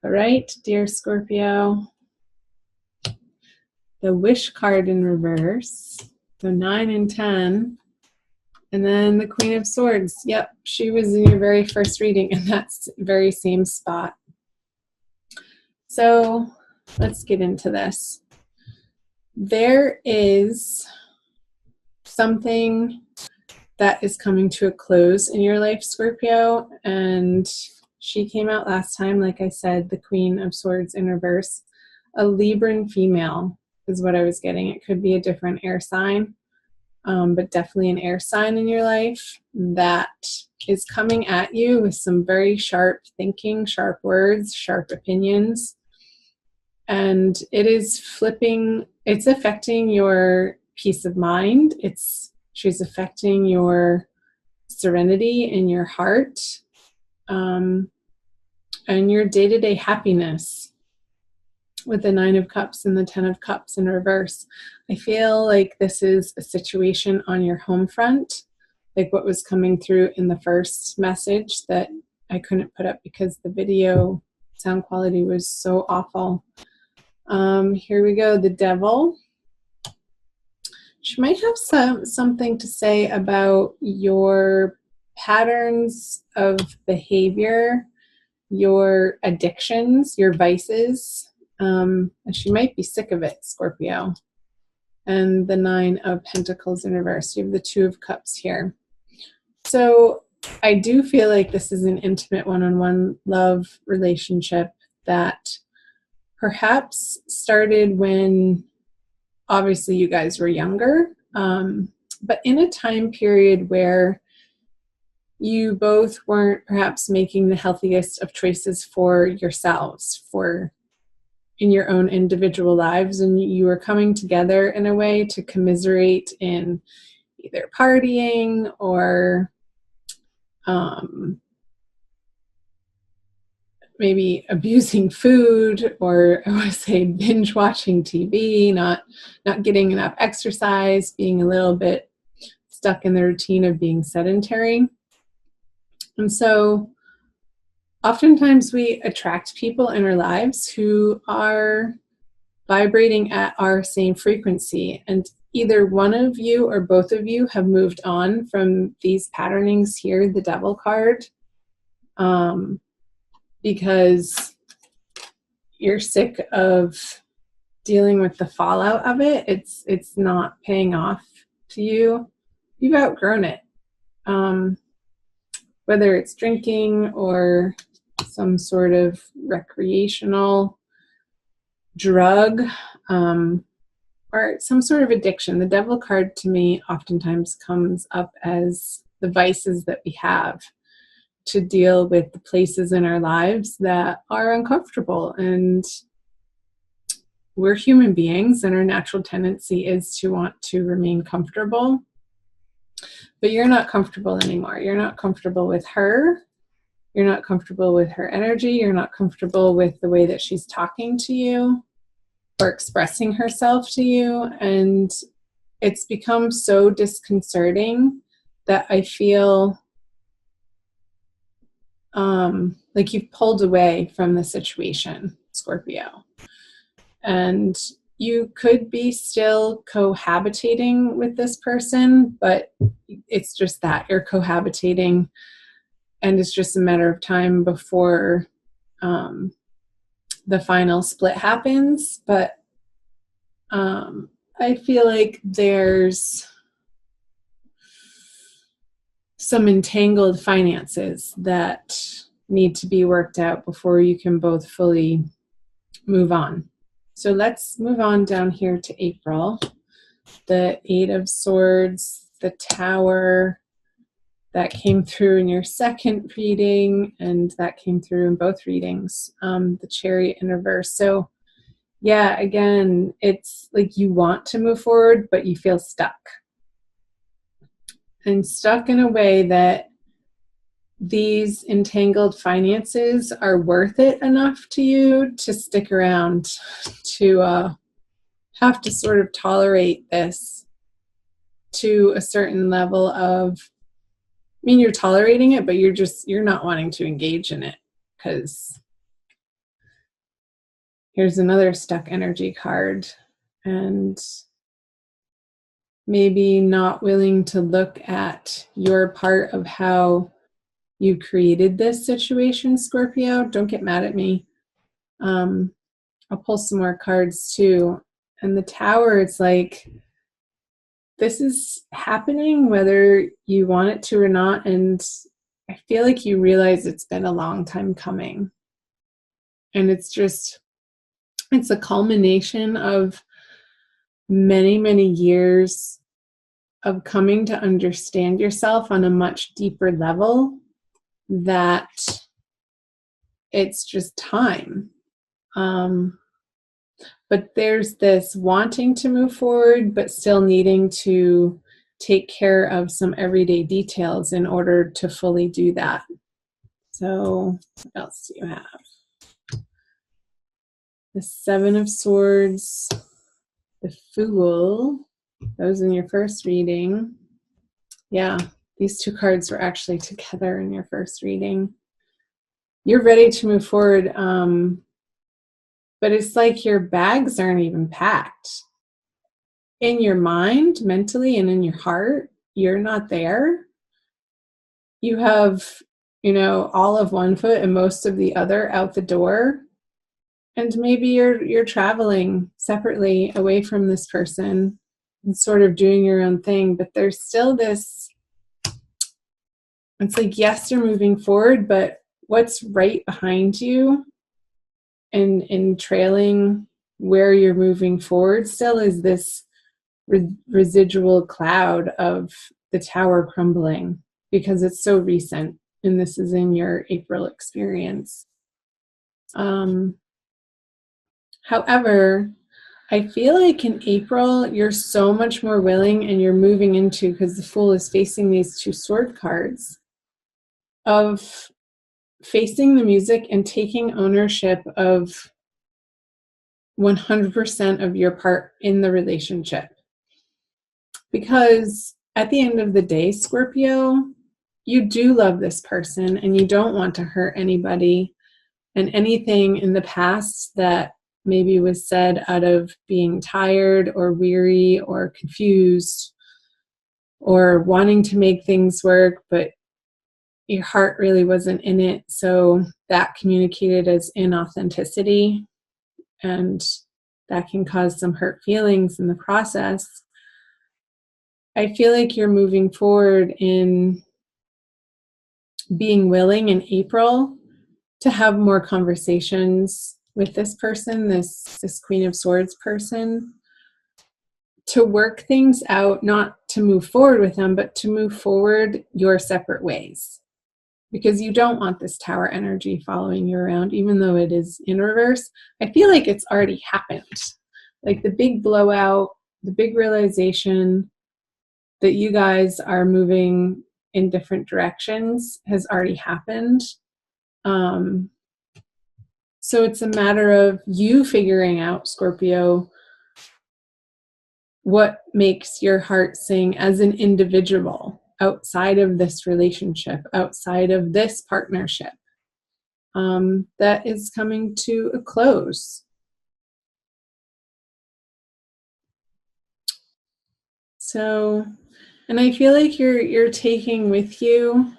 All right, dear Scorpio, the wish card in reverse. So 9 and 10. And then the Queen of Swords. Yep, she was in your very first reading in that very same spot. So let's get into this. There is something that is coming to a close in your life, Scorpio, and she came out last time, like I said, the Queen of Swords in reverse. A Libran female is what I was getting. It could be a different air sign, but definitely an air sign in your life that is coming at you with some very sharp thinking, sharp words, sharp opinions. And it is flipping, it's affecting your peace of mind. She's affecting your serenity in your heart, and your day-to-day happiness with the 9 of Cups and the 10 of Cups in reverse. I feel like this is a situation on your home front, like what was coming through in the first message that I couldn't put up because the video sound quality was so awful. Here we go, the Devil. She might have something to say about your patterns of behavior, your addictions, your vices. And she might be sick of it, Scorpio. And the 9 of Pentacles in reverse. You have the 2 of Cups here. So I do feel like this is an intimate one-on-one love relationship that perhaps started when obviously you guys were younger, but in a time period where you both weren't perhaps making the healthiest of choices for yourselves, in your own individual lives, and you were coming together in a way to commiserate in either partying or maybe abusing food, or I want to say binge watching TV, not getting enough exercise, being a little bit stuck in the routine of being sedentary. And so oftentimes we attract people in our lives who are vibrating at our same frequency, and either one of you or both of you have moved on from these patternings here, the Devil card, because you're sick of dealing with the fallout of it. It's not paying off to you. You've outgrown it. Whether it's drinking or some sort of recreational drug, or some sort of addiction. The Devil card to me oftentimes comes up as the vices that we have to deal with the places in our lives that are uncomfortable. And we're human beings, and our natural tendency is to want to remain comfortable. But you're not comfortable anymore. You're not comfortable with her. You're not comfortable with her energy. You're not comfortable with the way that she's talking to you or expressing herself to you. And it's become so disconcerting that I feel like you've pulled away from the situation, Scorpio. And you could be still cohabitating with this person, but it's just that you're cohabitating, and it's just a matter of time before the final split happens. But I feel like there's some entangled finances that need to be worked out before you can both fully move on. So let's move on down here to April. The 8 of Swords, the Tower, that came through in your second reading, and that came through in both readings. The Chariot in reverse. So yeah, again, it's like you want to move forward, but you feel stuck. And stuck in a way that these entangled finances are worth it enough to you to stick around, to have to sort of tolerate this to a certain level of, I mean, you're tolerating it, but you're not wanting to engage in it because Here's another stuck energy card. And maybe not willing to look at your part of how you created this situation, Scorpio. Don't get mad at me. I'll pull some more cards too. And the Tower, it's like, this is happening whether you want it to or not. And I feel like you realize it's been a long time coming. And it's a culmination of many, many years of coming to understand yourself on a much deeper level, that it's just time. But there's this wanting to move forward, but still needing to take care of some everyday details in order to fully do that. So what else do you have? The Seven of Swords, the Fool, that was in your first reading. Yeah, these two cards were actually together in your first reading. You're ready to move forward, but it's like your bags aren't even packed. In your mind, mentally, and in your heart, you're not there. You have, all of one foot and most of the other out the door. And maybe you're traveling separately away from this person and sort of doing your own thing, but there's still this, it's like, yes, you're moving forward, but what's right behind you and in trailing where you're moving forward still is this residual cloud of the Tower crumbling, because it's so recent, and this is in your April experience. However, I feel like in April, you're so much more willing, and you're moving into, because the Fool is facing these two sword cards, of facing the music and taking ownership of 100% of your part in the relationship. Because at the end of the day, Scorpio, you do love this person and you don't want to hurt anybody, and anything in the past that maybe was said out of being tired or weary or confused or wanting to make things work, but your heart really wasn't in it. So that communicated as inauthenticity, and that can cause some hurt feelings in the process. I feel like you're moving forward in being willing in April to have more conversations with this person, this Queen of Swords person, to work things out, not to move forward with them, but to move forward your separate ways. Because you don't want this Tower energy following you around, even though it is in reverse. I feel like it's already happened. Like the big blowout, the big realization that you guys are moving in different directions has already happened. So it's a matter of you figuring out, Scorpio, what makes your heart sing as an individual outside of this relationship, outside of this partnership, that is coming to a close. So, and I feel like you're taking with you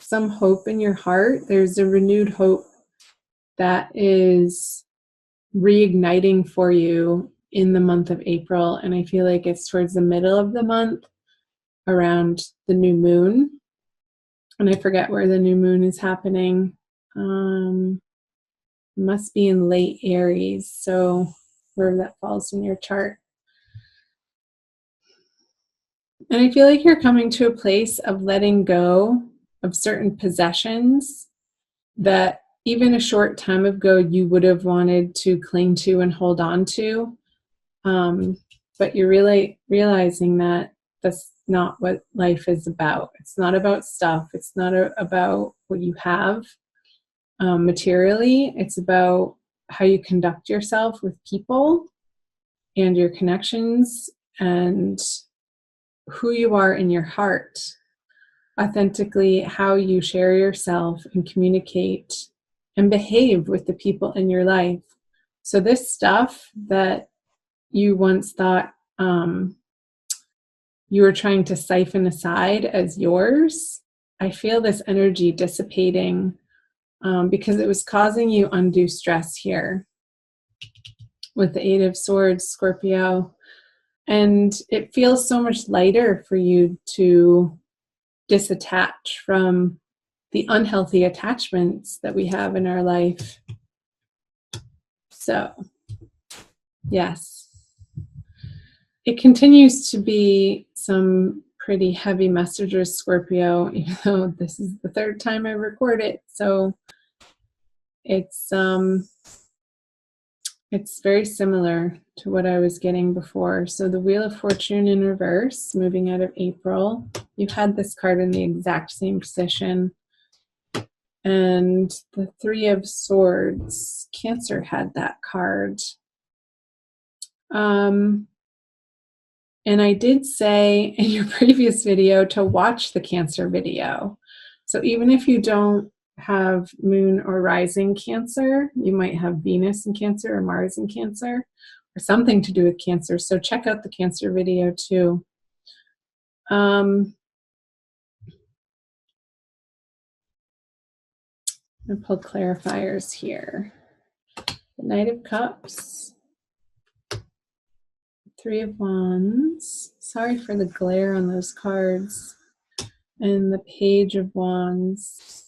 some hope in your heart. There's a renewed hope that is reigniting for you in the month of April. And I feel like it's towards the middle of the month, around the new moon. And I forget where the new moon is happening. Must be in late Aries, so wherever that falls in your chart. And I feel like you're coming to a place of letting go of certain possessions that even a short time ago you would have wanted to cling to and hold on to. But you're really realizing that that's not what life is about. It's not about stuff. It's not about what you have materially. It's about how you conduct yourself with people and your connections and who you are in your heart. Authentically, how you share yourself and communicate and behave with the people in your life. So this stuff that you once thought you were trying to siphon aside as yours, I feel this energy dissipating because it was causing you undue stress here with the Eight of Swords, Scorpio. And it feels so much lighter for you to disattach from the unhealthy attachments that we have in our life. So, yes, it continues to be some pretty heavy messages, Scorpio, even though this is the third time I record it. So it's very similar to what I was getting before. So the Wheel of Fortune in reverse, moving out of April. You've had this card in the exact same position. And the Three of Swords, Cancer had that card. And I did say in your previous video to watch the Cancer video. So even if you don't have moon or rising Cancer, you might have Venus in Cancer or Mars in Cancer or something to do with Cancer. So check out the Cancer video too. I pulled clarifiers here. The Knight of Cups. Three of Wands. Sorry for the glare on those cards. And the Page of Wands.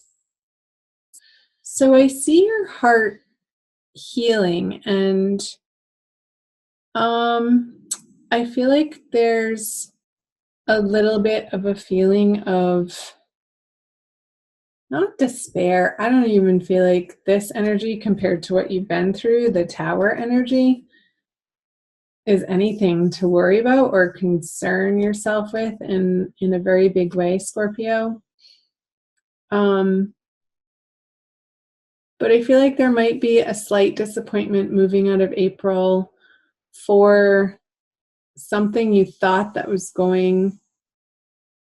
So I see your heart healing, and I feel like there's a little bit of a feeling of not despair. I don't even feel like this energy compared to what you've been through, the Tower energy, is anything to worry about or concern yourself with in a very big way, Scorpio. But I feel like there might be a slight disappointment moving out of April for something you thought that was going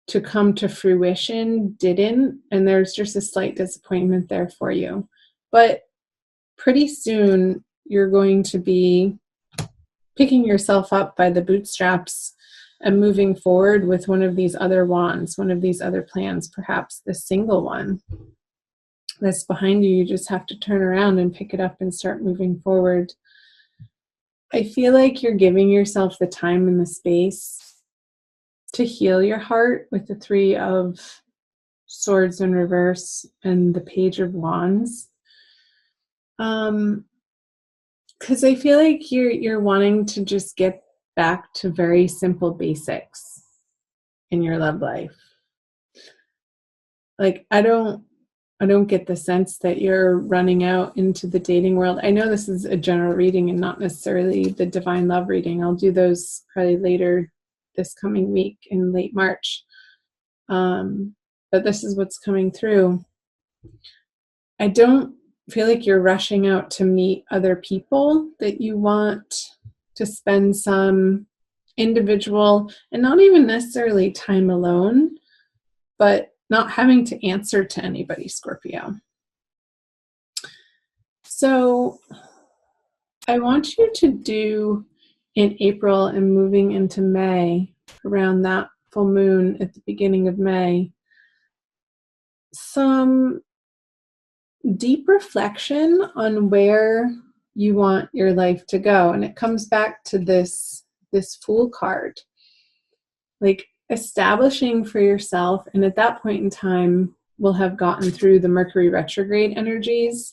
to come to fruition didn't, and there's just a slight disappointment there for you. But pretty soon you're going to be picking yourself up by the bootstraps and moving forward with one of these other wands, one of these other plans, perhaps the single one that's behind you. You just have to turn around and pick it up and start moving forward. I feel like you're giving yourself the time and the space to heal your heart with the Three of Swords in reverse and the Page of Wands. Because I feel like you're wanting to just get back to very simple basics in your love life. Like, I don't get the sense that you're running out into the dating world. I know this is a general reading and not necessarily the divine love reading. I'll do those probably later this coming week in late March. But this is what's coming through. I don't feel like you're rushing out to meet other people, that you want to spend some individual and not even necessarily time alone, but not having to answer to anybody, Scorpio. So I want you to do in April and moving into May, around that full moon at the beginning of May, some deep reflection on where you want your life to go. And it comes back to this Fool card. Like, establishing for yourself, and at that point in time, we'll have gotten through the Mercury retrograde energies.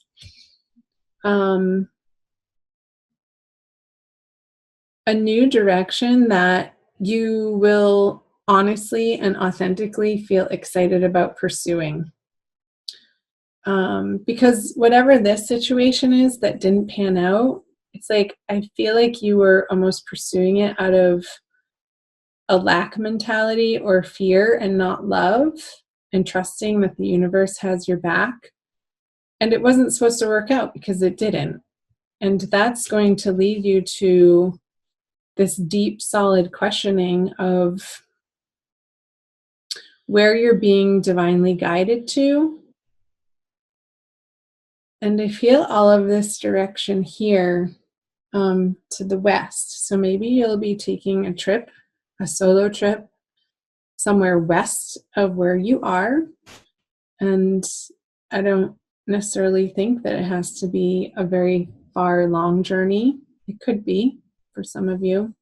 A new direction that you will honestly and authentically feel excited about pursuing. Because whatever this situation is that didn't pan out, it's like, I feel like you were almost pursuing it out of a lack mentality or fear and not love, and trusting that the universe has your back. And it wasn't supposed to work out because it didn't. And that's going to lead you to this deep, solid questioning of where you're being divinely guided to. And I feel all of this direction here to the west. So maybe you'll be taking a trip, a solo trip, somewhere west of where you are. And I don't necessarily think that it has to be a very far, long journey. It could be for some of you.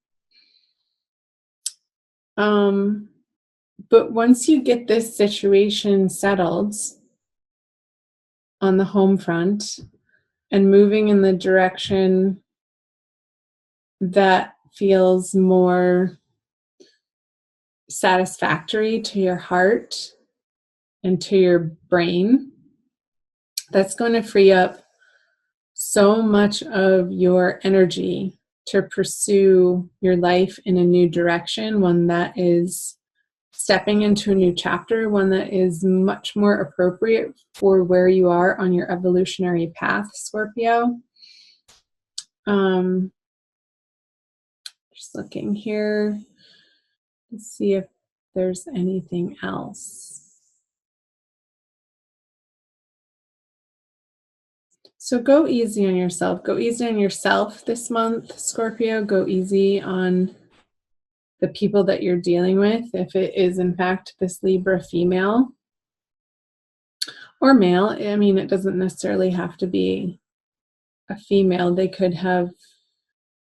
But once you get this situation settled on the home front and moving in the direction that feels more satisfactory to your heart and to your brain, that's going to free up so much of your energy to pursue your life in a new direction, one that is stepping into a new chapter, one that is much more appropriate for where you are on your evolutionary path, Scorpio. Just looking here to see if there's anything else. So go easy on yourself. Go easy on yourself this month, Scorpio. Go easy on the people that you're dealing with, if it is in fact this Libra female or male. I mean, it doesn't necessarily have to be a female. They could have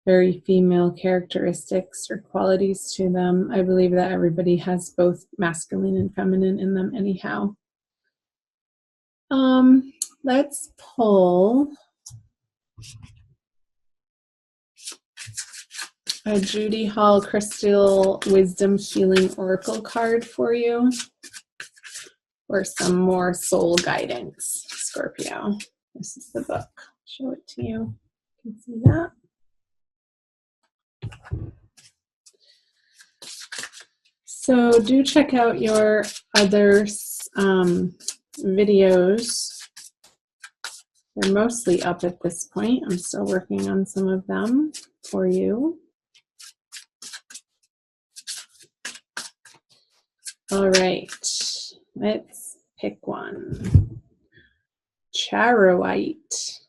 very female characteristics or qualities to them. I believe that everybody has both masculine and feminine in them anyhow. Let's pull a Judy Hall Crystal Wisdom Healing Oracle card for you, or some more soul guidance, Scorpio. This is the book. Show it to you. You can see that. So do check out your other videos. They're mostly up at this point. I'm still working on some of them for you. All right, let's pick one. Charoite,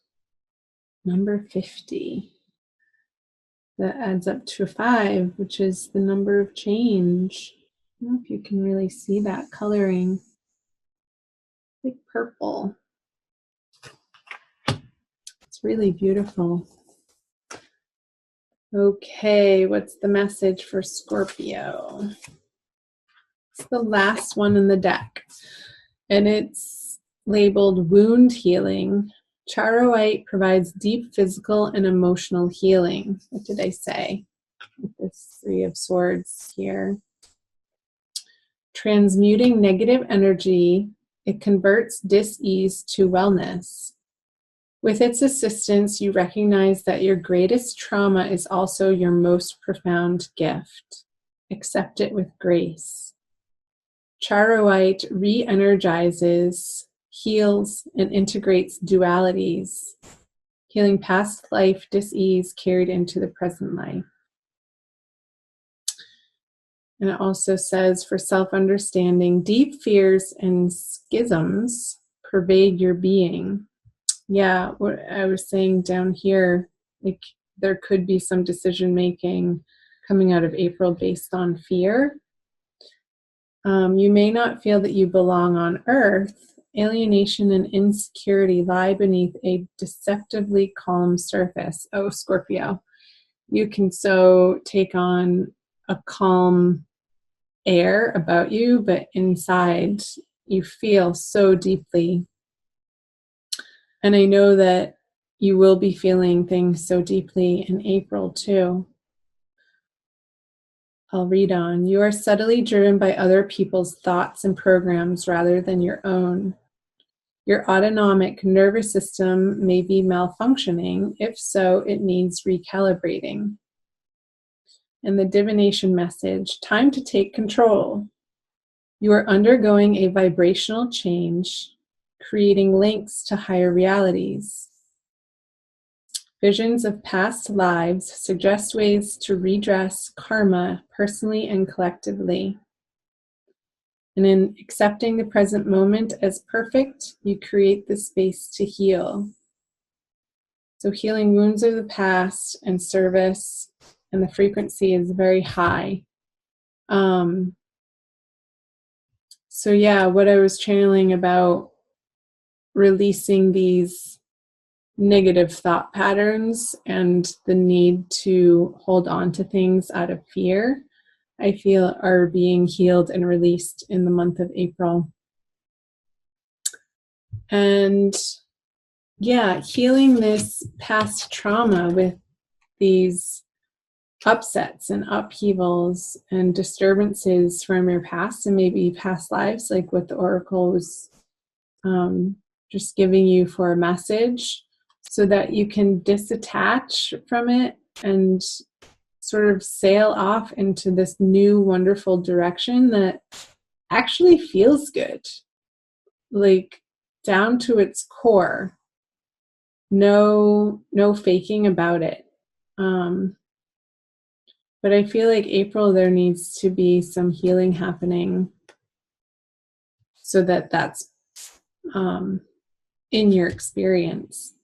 number 50. That adds up to 5, which is the number of change. I don't know if you can really see that coloring. Like purple. It's really beautiful. Okay, what's the message for Scorpio? It's the last one in the deck, and it's labeled Wound Healing. Charoite provides deep physical and emotional healing. What did I say with this 3 of Swords here? Transmuting negative energy, it converts dis-ease to wellness. With its assistance, you recognize that your greatest trauma is also your most profound gift. Accept it with grace. Charoite re-energizes, heals, and integrates dualities, healing past life dis-ease carried into the present life. And it also says, for self-understanding, deep fears and schisms pervade your being. Yeah, what I was saying down here, like there could be some decision making coming out of April based on fear. You may not feel that you belong on Earth. Alienation and insecurity lie beneath a deceptively calm surface. Oh, Scorpio, you can so take on a calm air about you, but inside you feel so deeply. And I know that you will be feeling things so deeply in April too. I'll read on. You are subtly driven by other people's thoughts and programs rather than your own. Your autonomic nervous system may be malfunctioning. If so, it needs recalibrating. And the divination message, time to take control. You are undergoing a vibrational change, creating links to higher realities. Visions of past lives suggest ways to redress karma personally and collectively. And in accepting the present moment as perfect, you create the space to heal. So healing wounds of the past and service, and the frequency is very high. So yeah, what I was channeling about releasing these negative thought patterns and the need to hold on to things out of fear, I feel are being healed and released in the month of April. And yeah, healing this past trauma with these upsets and upheavals and disturbances from your past and maybe past lives, like what the oracle was just giving you for a message, so that you can disattach from it and sort of sail off into this new wonderful direction that actually feels good, like down to its core. No faking about it. But I feel like April, there needs to be some healing happening so that that's in your experience.